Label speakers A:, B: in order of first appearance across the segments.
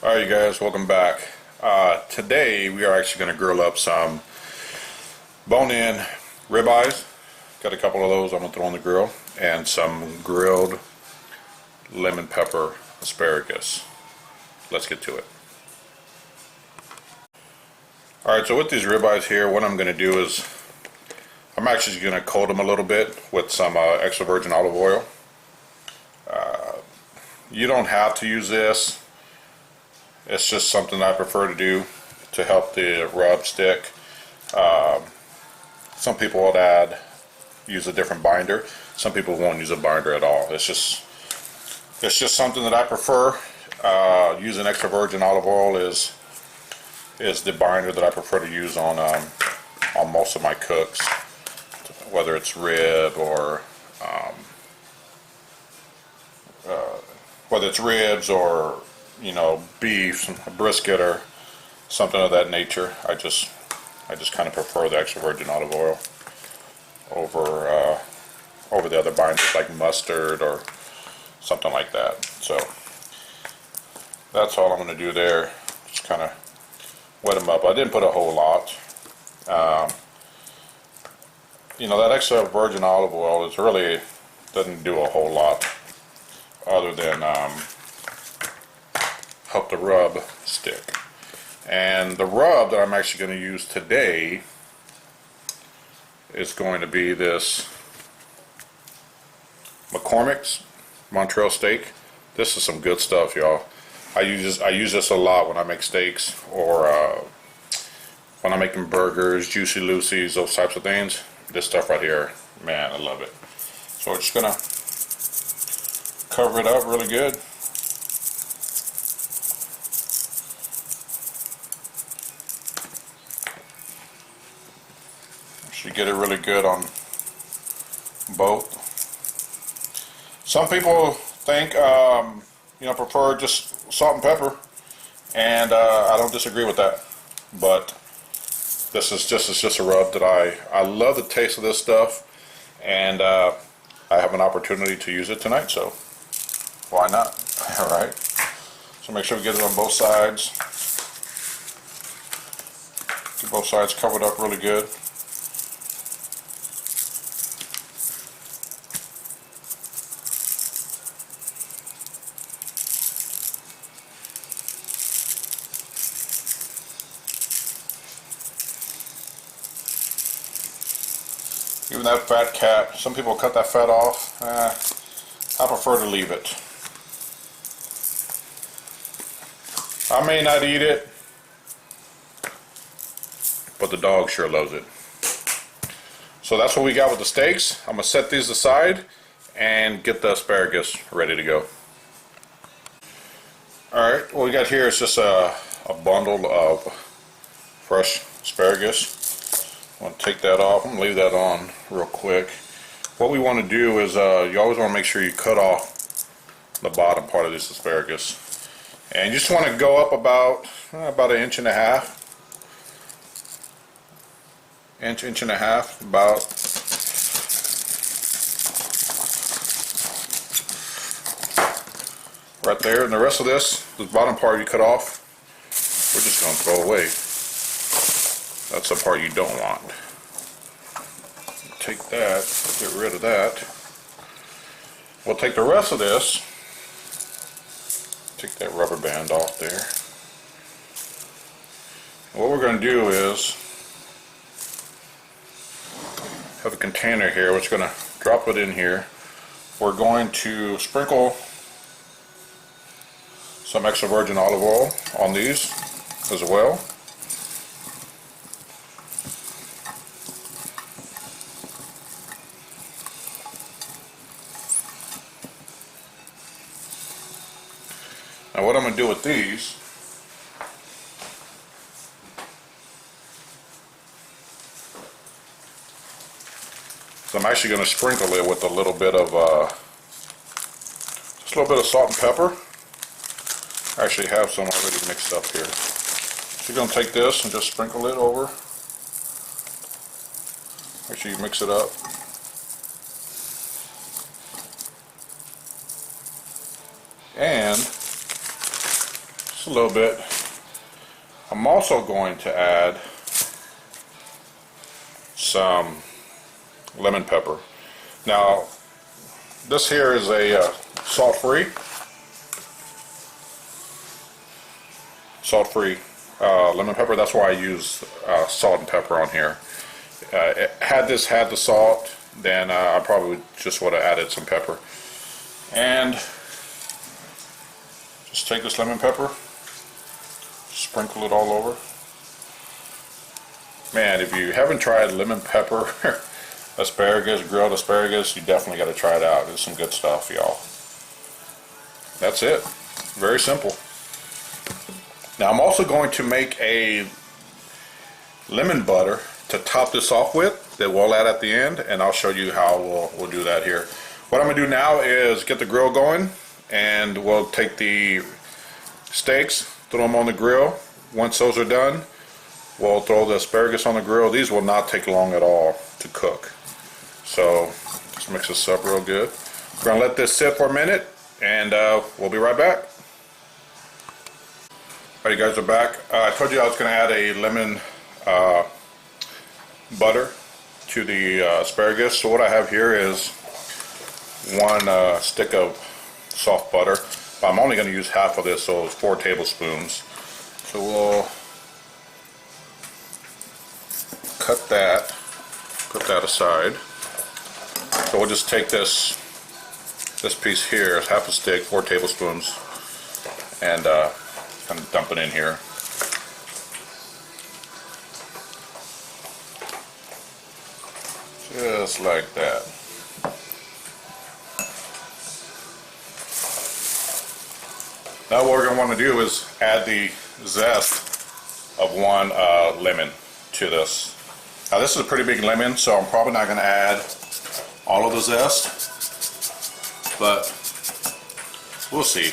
A: Alright you guys, welcome back. Today we are actually going to grill up some bone-in ribeyes. Got a couple of those I'm going to throw on the grill. And some grilled lemon pepper asparagus. Let's get to it. Alright, so with these ribeyes here, what I'm going to do is I'm actually going to coat them a little bit with some extra virgin olive oil. You don't have to use this. It's just something I prefer to do to help the rub stick. Some people would use a different binder. Some people won't use a binder at all. It's just something that I prefer. Using extra virgin olive oil is the binder that I prefer to use on most of my cooks, whether it's rib or whether it's ribs or beef, a brisket, or something of that nature. I just kind of prefer the extra virgin olive oil over the other binders like mustard or something like that. So that's all I'm going to do there. Just kind of wet them up. I didn't put a whole lot. That extra virgin olive oil doesn't do a whole lot other than help the rub stick. And the rub that I'm actually going to use today is going to be this McCormick's Montreal steak. This is some good stuff, y'all. I use this a lot when I make steaks or when I'm making burgers, Juicy Lucy's, those types of things. This stuff right here, man, I love it. So we're just gonna cover it up really good. Should get it really good on both. Some people think, prefer just salt and pepper, and I don't disagree with that. But this is just a rub that I love the taste of this stuff, and I have an opportunity to use it tonight, so why not? All right. So make sure we get it on both sides. Get both sides covered up really good. Even that fat cap, some people cut that fat off. I prefer to leave it. I may not eat it, but the dog sure loves it. So that's what we got with the steaks. I'm going to set these aside and get the asparagus ready to go. Alright, what we got here is just a bundle of fresh asparagus. I'm going to take that off. I'm going to leave that on real quick. What we want to do is you always want to make sure you cut off the bottom part of this asparagus. And you just want to go up about an inch and a half. Inch and a half, about. Right there. And the rest of this bottom part you cut off, we're just going to throw away. That's the part you don't want. Take that, get rid of that. We'll take the rest of this, take that rubber band off there. What we're going to do is have a container here. We're just going to drop it in here. We're going to sprinkle some extra virgin olive oil on these as well. Now what I'm going to do with these is I'm actually going to sprinkle it with a little bit of just a little bit of salt and pepper. I actually have some already mixed up here. So you're going to take this and just sprinkle it over. Make sure you mix it up. And just a little bit. I'm also going to add some lemon pepper. Now, this here is a salt-free lemon pepper. That's why I use salt and pepper on here. Had this had the salt, then I probably just would have added some pepper. And just take this lemon pepper, sprinkle it all over. Man, if you haven't tried lemon pepper asparagus, grilled asparagus, you definitely got to try it out. It's some good stuff, y'all. That's it. Very simple. Now I'm also going to make a lemon butter to top this off with that we'll add at the end, and I'll show you how we'll do that here. What I'm going to do now is get the grill going, and we'll take the steaks, throw them on the grill. Once those are done, we'll throw the asparagus on the grill. These will not take long at all to cook. So let's mix this up real good. We're going to let this sit for a minute, and we'll be right back. Alright, you guys are back. I told you I was going to add a lemon butter to the asparagus. So what I have here is one stick of soft butter. But I'm only going to use half of this, so it's 4 tablespoons. So we'll cut that, put that aside. So we'll just take this piece here, it's half a stick, 4 tablespoons, and kind of dump it in here. Just like that. Now what we're going to want to do is add the zest of one lemon to this. Now this is a pretty big lemon, so I'm probably not going to add all of the zest, but we'll see.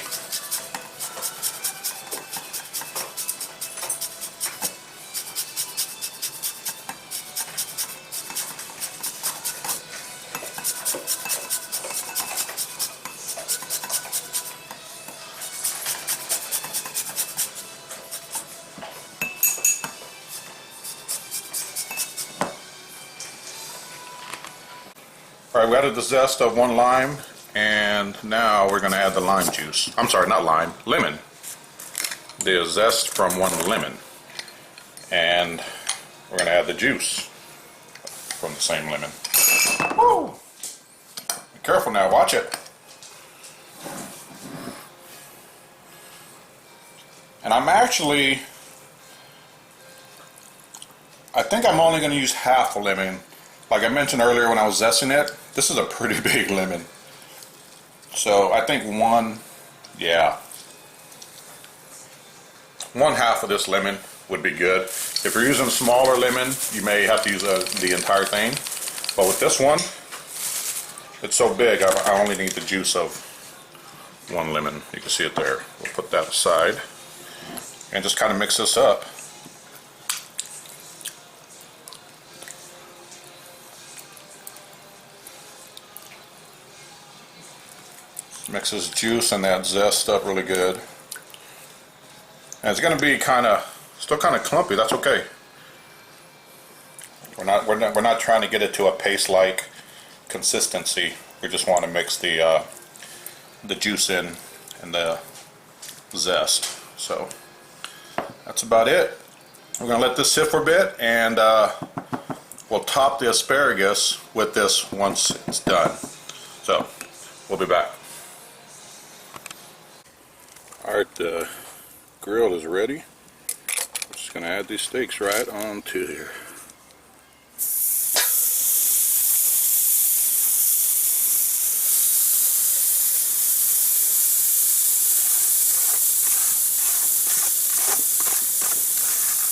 A: Alright, we added the zest of one lime, and now we're going to add the lime juice. I'm sorry, not lime, lemon. The zest from one lemon. And we're going to add the juice from the same lemon. Woo! Be careful now, watch it. And I think I'm only going to use half a lemon. Like I mentioned earlier when I was zesting it, this is a pretty big lemon. So I think one half of this lemon would be good. If you're using a smaller lemon, you may have to use the entire thing. But with this one, it's so big, I only need the juice of one lemon. You can see it there. We'll put that aside and just kind of mix this up. Mix this juice and that zest up really good. And it's going to be still kind of clumpy. That's okay. We're not trying to get it to a paste-like consistency. We just want to mix the juice in and the zest. So that's about it. We're going to let this sit for a bit, and we'll top the asparagus with this once it's done. So we'll be back. Alright, the grill is ready. I'm just going to add these steaks right onto here.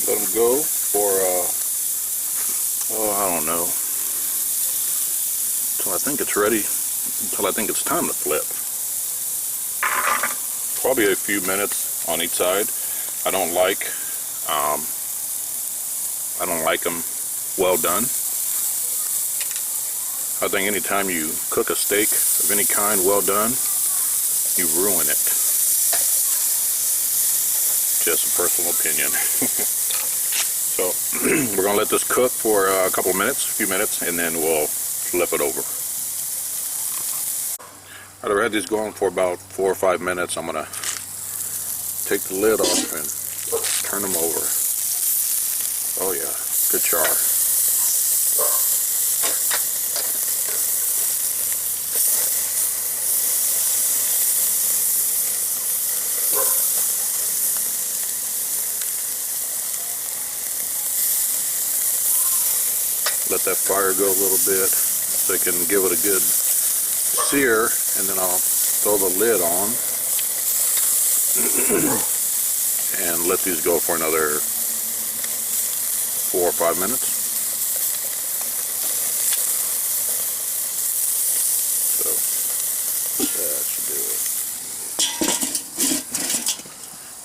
A: Let them go for, I don't know, until I think it's ready, until I think it's time to flip. Probably a few minutes on each side. I don't like them well done. I think anytime you cook a steak of any kind well done, you ruin it.
B: just a personal opinion. So we're gonna let this cook for a couple of minutes, a few minutes, and then we'll flip it over. I've had these going for about 4 or 5 minutes. I'm gonna take the lid off and turn them over. Oh yeah, good char. Let that fire go a little bit so I can give it a good sear, and then I'll throw the lid on and let these go for another 4 or 5 minutes. So that should do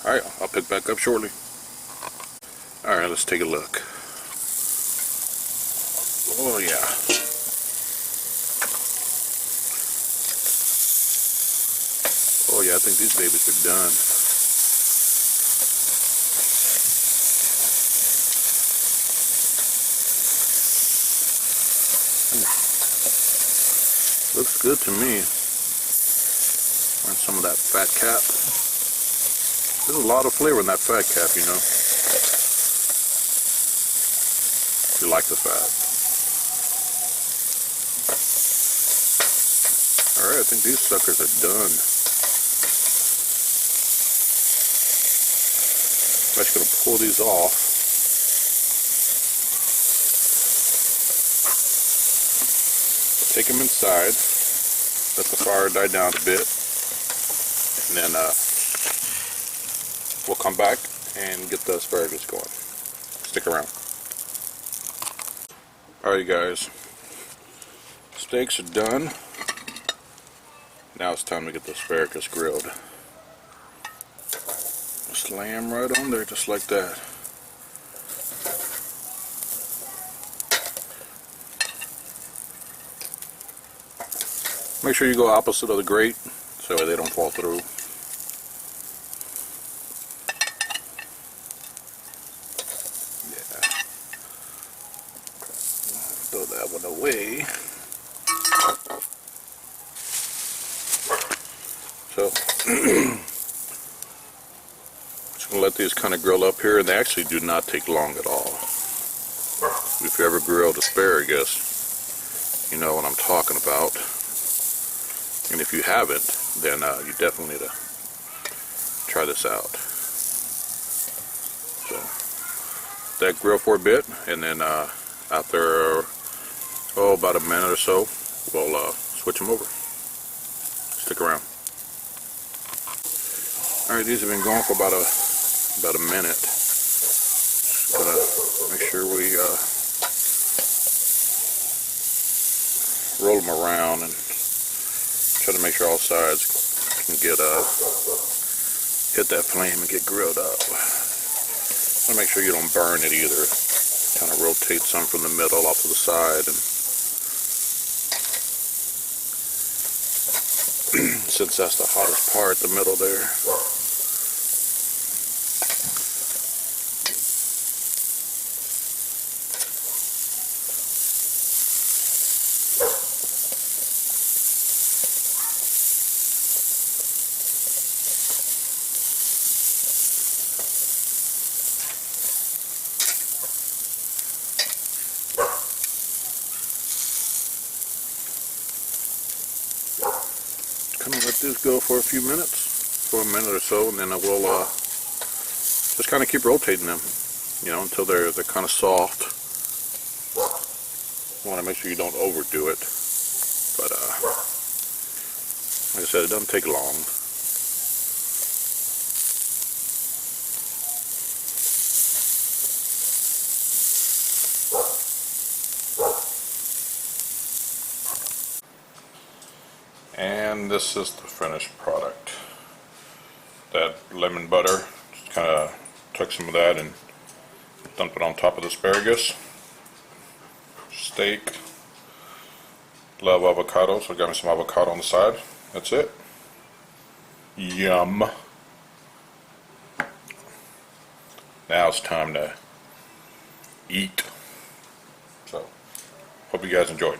B: it. Alright, I'll pick back up shortly. Alright, let's take a look. Oh yeah. Oh yeah, I think these babies are done. Looks good to me. And some of that fat cap. There's a lot of flavor in that fat cap, you know. If you like the fat. Alright, I think these suckers are done. I'm just going to pull these off. Take them inside. Let the fire die down a bit. And then we'll come back and get the asparagus going. Stick around. Alright guys. Steaks are done. Now it's time to get the asparagus grilled. Slam right on there just like that. Make sure you go opposite of the grate so they don't fall through. Yeah. Throw that one away. So just gonna let these kind of grill up here, and they actually do not take long at all. If you ever grilled asparagus, you know what I'm talking about. And if you haven't, then you definitely need to try this out. So that grill for a bit, and then after about a minute or so, we'll switch them over. Stick around. Alright, these have been going for about a minute. Just gotta make sure we roll them around and try to make sure all sides can get hit that flame and get grilled up. Want to make sure you don't burn it either. Kind of rotate some from the middle off to the side, and since that's the hottest part, the middle there. Kind of let this go for a few minutes, for a minute or so, and then I will just kind of keep rotating them, you know, until they're kind of soft. You want to make sure you don't overdo it, but like I said, it doesn't take long. And this is the finished product. That lemon butter, just kind of took some of that and dumped it on top of the asparagus. Steak. Love avocado, so I got me some avocado on the side. That's it. Yum.
A: now it's time to eat. So, hope you guys enjoyed.